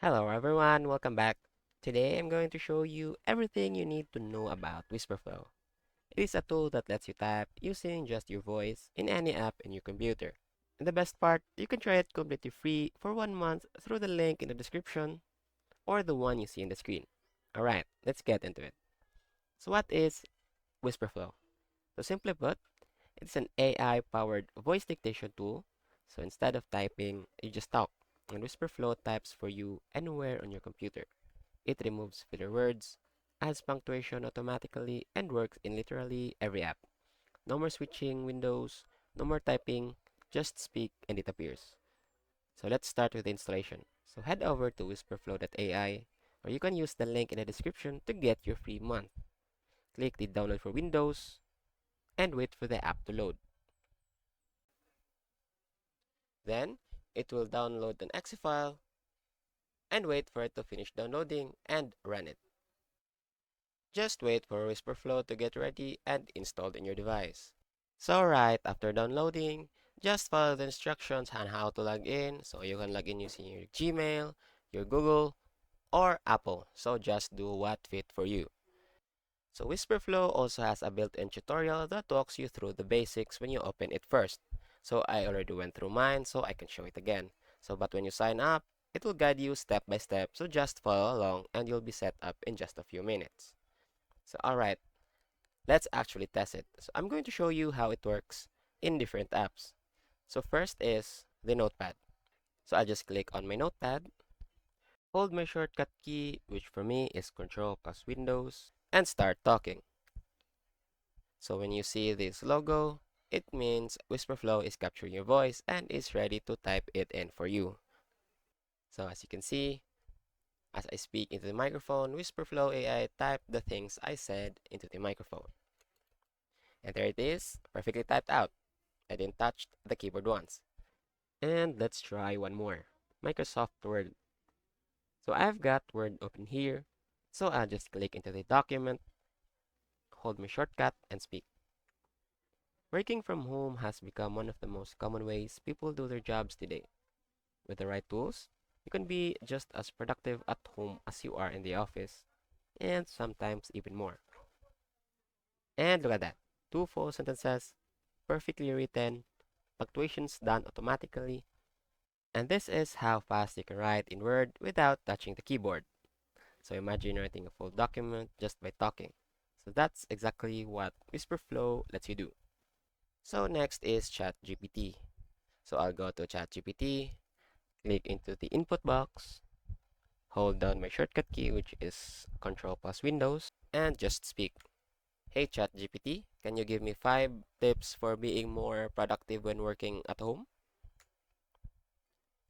Hello everyone, welcome back. Today I'm going to show you everything you need to know about Wispr Flow. It is a tool that lets you type using just your voice in any app in your computer. And the best part, you can try it completely free for 1 month through the link in the description or the one you see on the screen. Alright, let's get into it. So what is Wispr Flow? So simply put, it's an AI-powered voice dictation tool. So instead of typing, you just talk. And Wispr Flow types for you anywhere on your computer. It removes filler words, adds punctuation automatically, and works in literally every app. No more switching windows, no more typing, just speak and it appears. So let's start with the installation. So head over to whisperflow.ai, or you can use the link in the description to get your free month. Click the download for Windows and wait for the app to load. Then it will download an exe file and wait for it to finish downloading and run it. Just wait for Wispr Flow to get ready and installed in your device. So right after downloading, just follow the instructions on how to log in. So you can log in using your Gmail, your Google, or Apple. So just do what fit for you. So Wispr Flow also has a built-in tutorial that walks you through the basics when you open it first. So I already went through mine, so I can show it again. So but when you sign up, it will guide you step by step. So just follow along and you'll be set up in just a few minutes. So alright, let's actually test it. So I'm going to show you how it works in different apps. So first is the notepad. So I'll just click on my notepad, hold my shortcut key, which for me is Control plus Windows, and start talking. So when you see this logo, it means Wispr Flow is capturing your voice and is ready to type it in for you. So as you can see, as I speak into the microphone, Wispr Flow AI typed the things I said into the microphone. And there it is, perfectly typed out. I didn't touch the keyboard once. And let's try one more. Microsoft Word. So I've got Word open here. So I'll just click into the document, hold my shortcut, and speak. Working from home has become one of the most common ways people do their jobs today. With the right tools, you can be just as productive at home as you are in the office, and sometimes even more. And look at that. Two full sentences, perfectly written, punctuations done automatically, and this is how fast you can write in Word without touching the keyboard. So imagine writing a full document just by talking. So that's exactly what Wispr Flow lets you do. So next is ChatGPT. So I'll go to ChatGPT, click into the input box, hold down my shortcut key, which is Control plus Windows, and just speak. Hey ChatGPT, can you give me 5 tips for being more productive when working at home?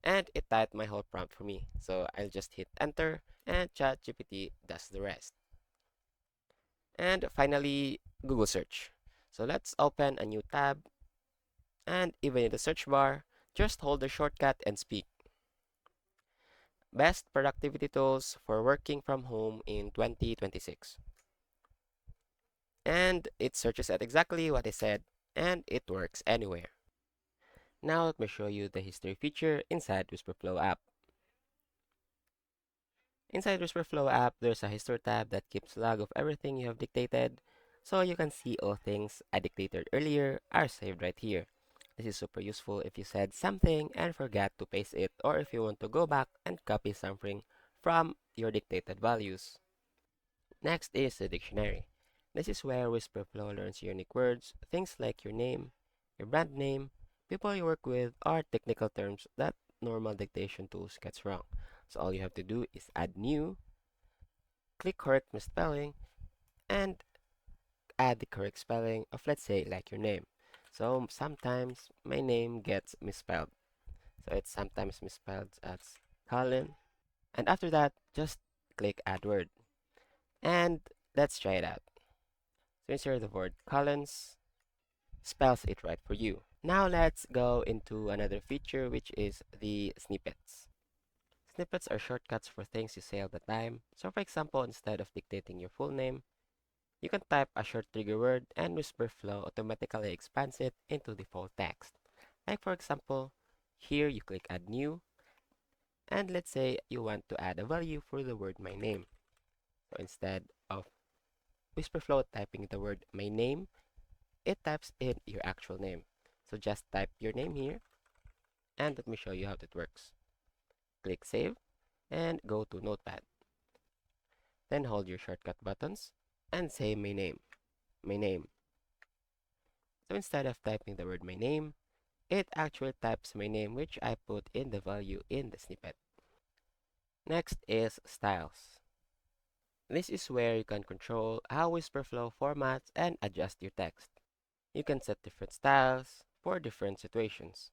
And it typed my whole prompt for me. So I'll just hit enter and ChatGPT does the rest. And finally, Google search. So let's open a new tab, and even in the search bar, just hold the shortcut and speak. Best productivity tools for working from home in 2026. And it searches at exactly what I said, and it works anywhere. Now let me show you the history feature inside Wispr Flow app. Inside Wispr Flow app, there's a history tab that keeps log of everything you have dictated, so you can see all things I dictated earlier are saved right here. This is super useful if you said something and forgot to paste it, or if you want to go back and copy something from your dictated values. Next is the dictionary. This is where Wispr Flow learns unique words, things like your name, your brand name, people you work with, or technical terms that normal dictation tools gets wrong. So all you have to do is add new, click correct misspelling, and add the correct spelling of, let's say, like your name. So sometimes my name gets misspelled. So it's sometimes misspelled as Colin. And after that, just click add word. And let's try it out. So insert the word Collins, spells it right for you. Now let's go into another feature, which is the snippets. Snippets are shortcuts for things you say all the time. So for example, instead of dictating your full name, you can type a short trigger word and Wispr Flow automatically expands it into the full text. Like for example, here you click add new, And let's say you want to add a value for the word my name. So instead of Wispr Flow typing the word my name, it types in your actual name. So just type your name here, and let me show you how that works. Click Save, and go to Notepad. Then hold your shortcut buttons, and say my name, my name. So instead of typing the word my name, it actually types my name, which I put in the value in the snippet. Next is styles. This is where you can control how Wispr Flow formats and adjust your text. You can set different styles for different situations.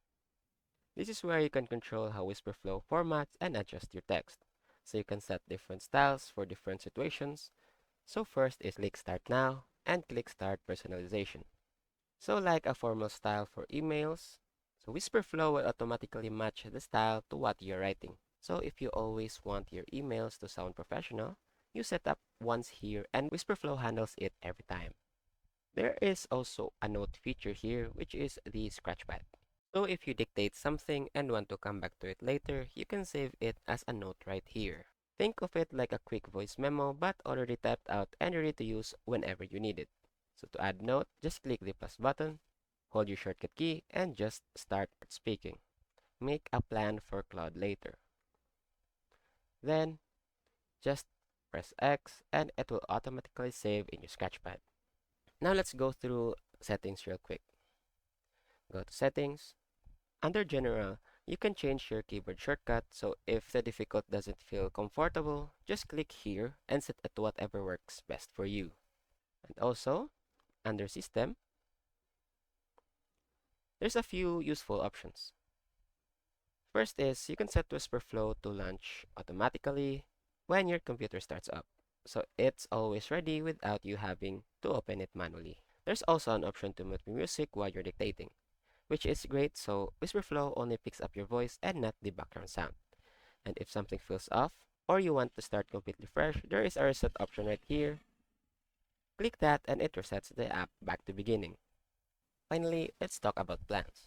This is where you can control how Wispr Flow formats and adjust your text. So you can set different styles for different situations. So first is click Start Now and click Start Personalization. So like a formal style for emails, so Wispr Flow will automatically match the style to what you're writing. So if you always want your emails to sound professional, you set up once here and Wispr Flow handles it every time. There is also a note feature here, which is the scratchpad. So if you dictate something and want to come back to it later, you can save it as a note right here. Think of it like a quick voice memo but already typed out and ready to use whenever you need it. So to add note, just click the plus button, hold your shortcut key, and just start speaking. Make a plan for Claude later. Then, just press X and it will automatically save in your scratchpad. Now let's go through settings real quick. Go to Settings. Under General, you can change your keyboard shortcut, so if the difficult doesn't feel comfortable, just click here and set it to whatever works best for you. And also, under System, there's a few useful options. First is you can set Wispr Flow to launch automatically when your computer starts up, so it's always ready without you having to open it manually. There's also an option to mute music while you're dictating, which is great, so Wispr Flow only picks up your voice and not the background sound. And if something feels off, or you want to start completely fresh, there is a reset option right here. Click that and it resets the app back to beginning. Finally, let's talk about plans.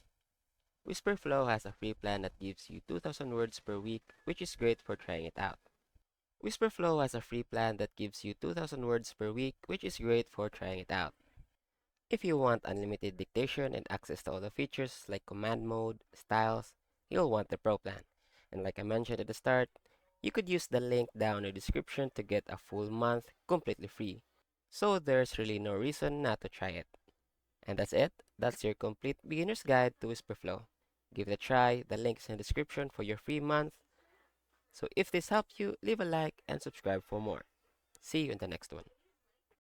Wispr Flow has a free plan that gives you 2,000 words per week, which is great for trying it out. Wispr Flow has a free plan that gives you 2,000 words per week, which is great for trying it out. If you want unlimited dictation and access to all the features like command mode, styles, you'll want the Pro plan. And like I mentioned at the start, you could use the link down in the description to get a full month completely free. So there's really no reason not to try it. And that's it. That's your complete beginner's guide to Wispr Flow. Give it a try. The link's in the description for your free month. So if this helped you, leave a like and subscribe for more. See you in the next one.